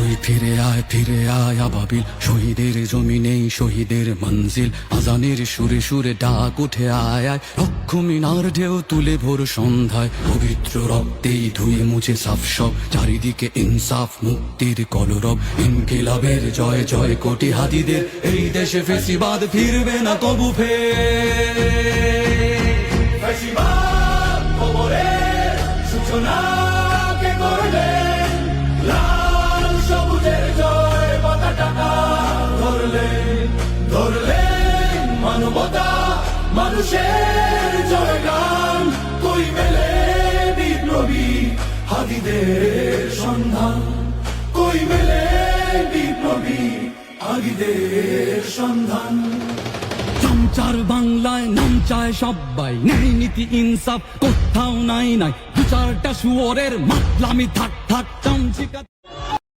তুই ফিরে আয় আবাবিল, শহীদের জমিনেই শহীদের মঞ্জিল। আজানের সুরে সুরে ডাক উঠে আয় আয়, রক্ষ মিনার ঢেউ তুলে ভোর সন্ধ্যায়। পবিত্র রক্তেই ধুয়ে মুছে সাফ সব, চারিদিকে ইনসাফ মুক্তির কলরব। ইনকিলাবের জয় জয় কোটি হাতিদের, এই দেশে ফেসিবাদ ফিরবে না কবু ফেসিবাদ খবরের সূচনা কে করলেন? লাল সবুজের জয় পতাকাটা ধরলেন মানবতা মানুষের জয়গান। কই মেলে বিপ্লবী হাদিদের সন্ধান? কই মেলে বিপ্লবী হাদিদের সন্ধান? চার বাংলায় নাম চায় সবাই, ন্যায় নীতি ইনসাফ কোথাও নাই। দু চারটা শুয়োরের মাতলামি থাক চামচিকা